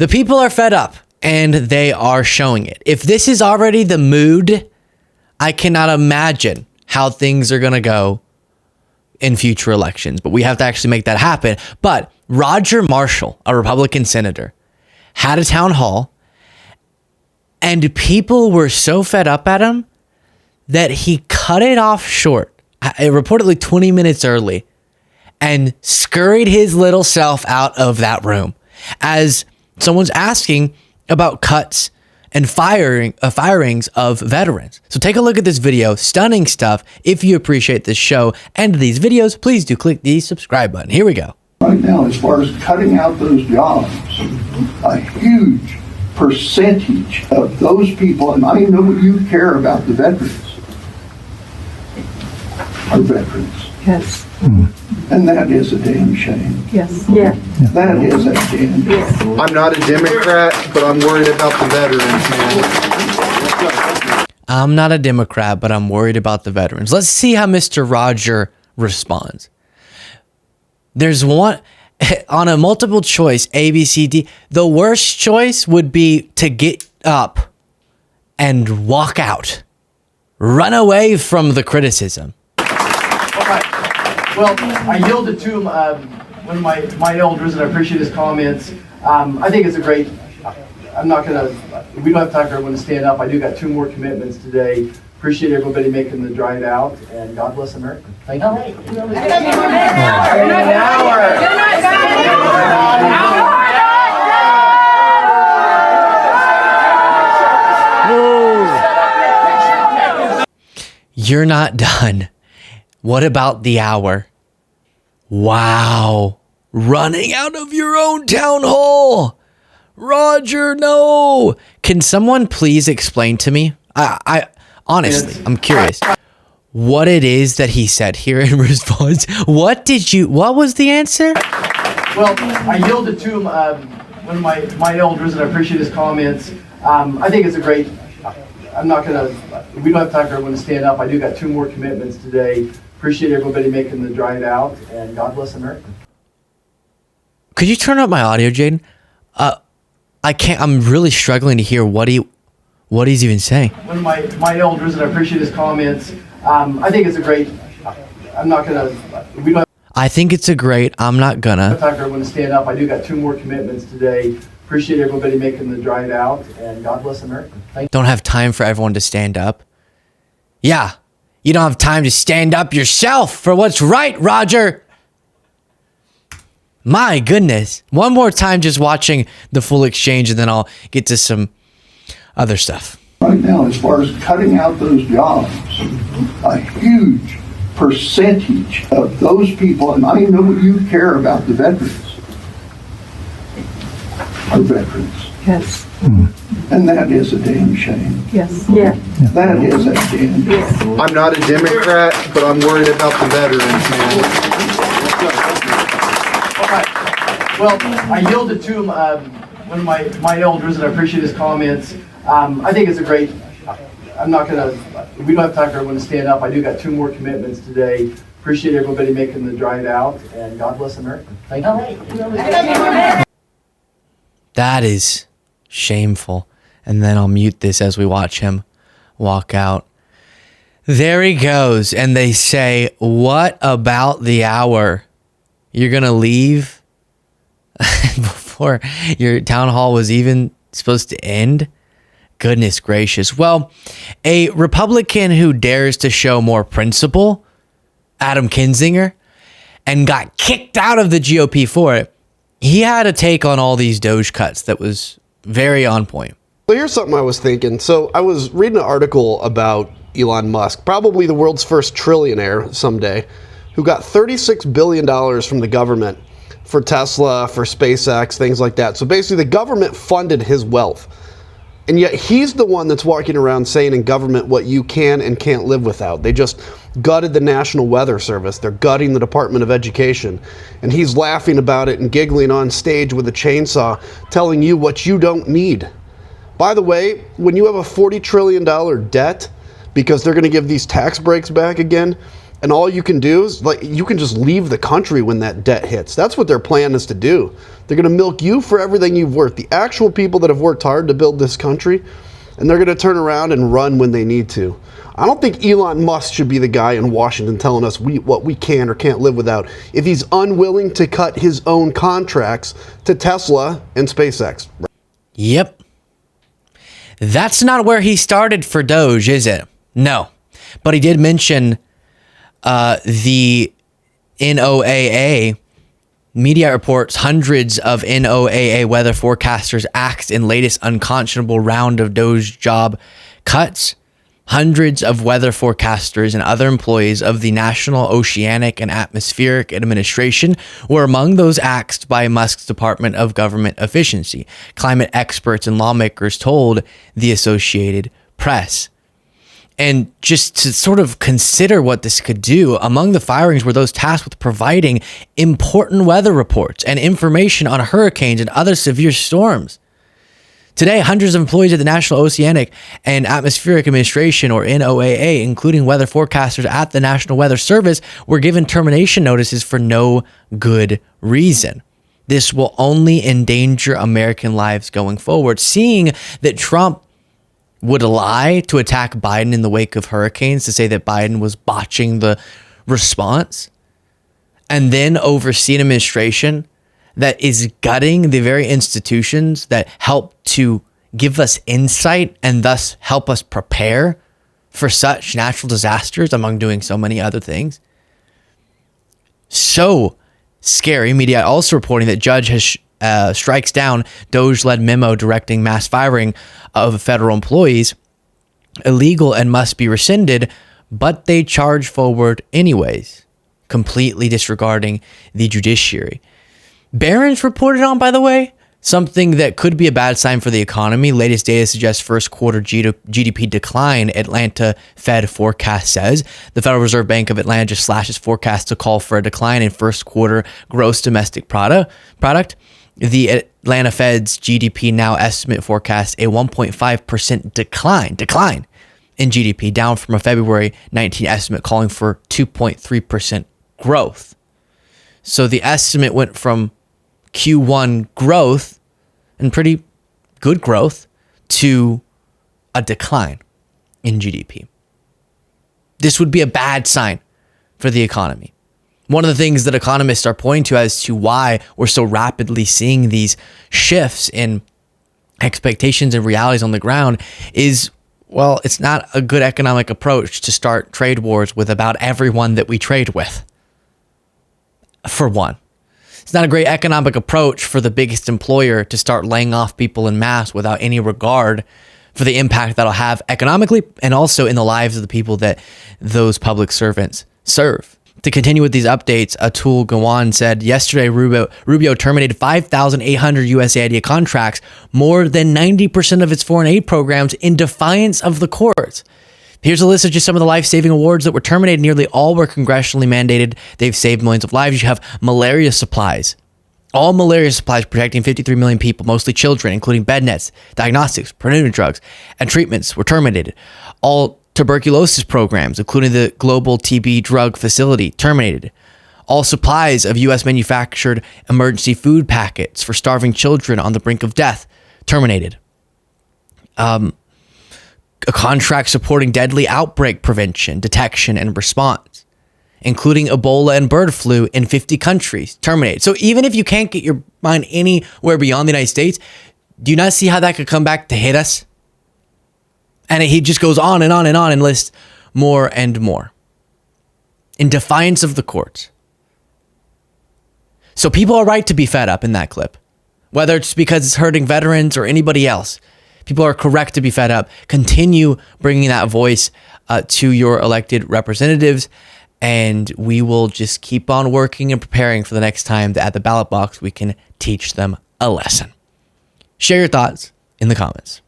The people are fed up, and they are showing it. If this is already the mood, I cannot imagine how things are going to go in future elections. But we have to actually make that happen. But Roger Marshall, a Republican senator, had a town hall, and people were so fed up at him that he cut it off short, reportedly 20 minutes early, and scurried his little self out of that room as someone's asking about cuts and firings of veterans. So take a look at this video. Stunning stuff. If you appreciate this show and these videos, please do click the subscribe button. Here we go. Right now, as far as cutting out those jobs, a huge percentage of those people, and I know you care about the veterans, are veterans. Yes. And that is a damn shame. Yes. Yeah. That is a damn shame. I'm not a Democrat, but I'm worried about the veterans, man. I'm not a Democrat, but I'm worried about the veterans. Let's see how Mr. Roger responds. There's one on a multiple choice, A, B, C, D. The worst choice would be to get up and walk out. Run away from the criticism. Well, I yielded to one of my elders, and I appreciate his comments. I think it's a great, I'm not going to, we don't have time for everyone to stand up. I do got 2 more commitments today. Appreciate everybody making the drive out, and God bless America. Thank you. You're not done. What about the hour? Wow. Running out of your own town hall. Roger, no. Can someone please explain to me? I honestly, I'm curious what it is that he said here in response. What was the answer? Well, I yielded to one of my elders, and I appreciate his comments. I think it's a great, I'm not going to, we don't have time for everyone to stand up. I do got 2 more commitments today. Appreciate everybody making the drive out, and God bless America. Could you turn up my audio, Jaden? I can't, I'm really struggling to hear what he's even saying. One of my elders, and I appreciate his comments. I think it's a great, I'm not going to, we don't I think it's a great, I'm not gonna. have time for everyone to stand up. I do got 2 more commitments today. Appreciate everybody making the drive out, and God bless America. Thank you. Don't have time for everyone to stand up. Yeah, you don't have time to stand up yourself for what's right, Roger. My goodness. One more time just watching the full exchange, and then I'll get to some other stuff. Right now, as far as cutting out those jobs, a huge percentage of those people, and I know you care about the veterans, are veterans. Yes. And that is a damn shame. Yes. Yeah. That is a damn shame. I'm not a Democrat, but I'm worried about the veterans, man. Well, I yielded to one of my elders, and I appreciate his comments. I think it's a great, I'm not going to, we don't have time for everyone to stand up. I do got 2 more commitments today. Appreciate everybody making the drive out, and God bless America. Thank you. That is shameful. And then I'll mute this as we watch him walk out. There he goes. And they say, what about the hour? You're going to leave before your town hall was even supposed to end? Goodness gracious. Well, a Republican who dares to show more principle, Adam Kinzinger, and got kicked out of the GOP for it. He had a take on all these Doge cuts that was very on point. So here's something I was thinking. So I was reading an article about Elon Musk, probably the world's first trillionaire someday, who got $36 billion from the government for Tesla, for SpaceX, things like that. So basically the government funded his wealth. And yet he's the one that's walking around saying in government what you can and can't live without. They just gutted the National Weather Service. They're gutting the Department of Education. And he's laughing about it and giggling on stage with a chainsaw, telling you what you don't need. By the way, when you have a $40 trillion debt, because they're going to give these tax breaks back again, And all you can do is, like, you can just leave the country when that debt hits. That's what their plan is to do. They're going to milk you for everything you've worked, the actual people that have worked hard to build this country, and they're going to turn around and run when they need to. I don't think Elon Musk should be the guy in Washington telling us what we can or can't live without if he's unwilling to cut his own contracts to Tesla and SpaceX. Yep. That's not where he started for Doge, is it? No. But he did mention the NOAA. Media reports hundreds of NOAA weather forecasters axed in latest unconscionable round of Doge job cuts. Hundreds of weather forecasters and other employees of the National Oceanic and Atmospheric Administration were among those axed by Musk's Department of Government Efficiency, climate experts and lawmakers told the Associated Press. And just to sort of consider what this could do, among the firings were those tasked with providing important weather reports and information on hurricanes and other severe storms. Today, hundreds of employees of the National Oceanic and Atmospheric Administration, or NOAA, including weather forecasters at the National Weather Service, were given termination notices for no good reason. This will only endanger American lives going forward. Seeing that Trump would lie to attack Biden in the wake of hurricanes, to say that Biden was botching the response, and then oversee an administration that is gutting the very institutions that help to give us insight and thus help us prepare for such natural disasters, among doing so many other things. So scary. Media also reporting that judge has strikes down Doge-led memo directing mass firing of federal employees illegal and must be rescinded, but they charge forward anyways, completely disregarding the judiciary. Barron's reported on, by the way, something that could be a bad sign for the economy. Latest data suggests first quarter GDP decline. Atlanta Fed forecast says the Federal Reserve Bank of Atlanta just slashes forecast to call for a decline in first quarter gross domestic product. The Atlanta Fed's GDP now estimate forecasts a 1.5% decline in GDP, down from a February 19 estimate calling for 2.3% growth. So the estimate went from Q1 growth and pretty good growth to a decline in GDP. This would be a bad sign for the economy. One of the things that economists are pointing to as to why we're so rapidly seeing these shifts in expectations and realities on the ground is, well, it's not a good economic approach to start trade wars with about everyone that we trade with. For one, it's not a great economic approach for the biggest employer to start laying off people en masse without any regard for the impact that'll have economically and also in the lives of the people that those public servants serve. To continue with these updates, Atul Gawande said yesterday Rubio terminated 5,800 USAID contracts, more than 90% of its foreign aid programs, in defiance of the courts. Here's a list of just some of the life-saving awards that were terminated. Nearly all were congressionally mandated. They've saved millions of lives. You have malaria supplies. All malaria supplies protecting 53 million people, mostly children, including bed nets, diagnostics, preventive drugs, and treatments were terminated. All tuberculosis programs, including the Global TB Drug Facility, terminated. All supplies of U.S. manufactured emergency food packets for starving children on the brink of death, terminated. A contract supporting deadly outbreak prevention, detection, and response, including Ebola and bird flu in 50 countries, terminated. So even if you can't get your mind anywhere beyond the United States, do you not see how that could come back to hit us? And he just goes on and on and on and lists more and more in defiance of the courts. So people are right to be fed up in that clip, whether it's because it's hurting veterans or anybody else. People are correct to be fed up. Continue bringing that voice to your elected representatives, and we will just keep on working and preparing for the next time that at the ballot box we can teach them a lesson. Share your thoughts in the comments.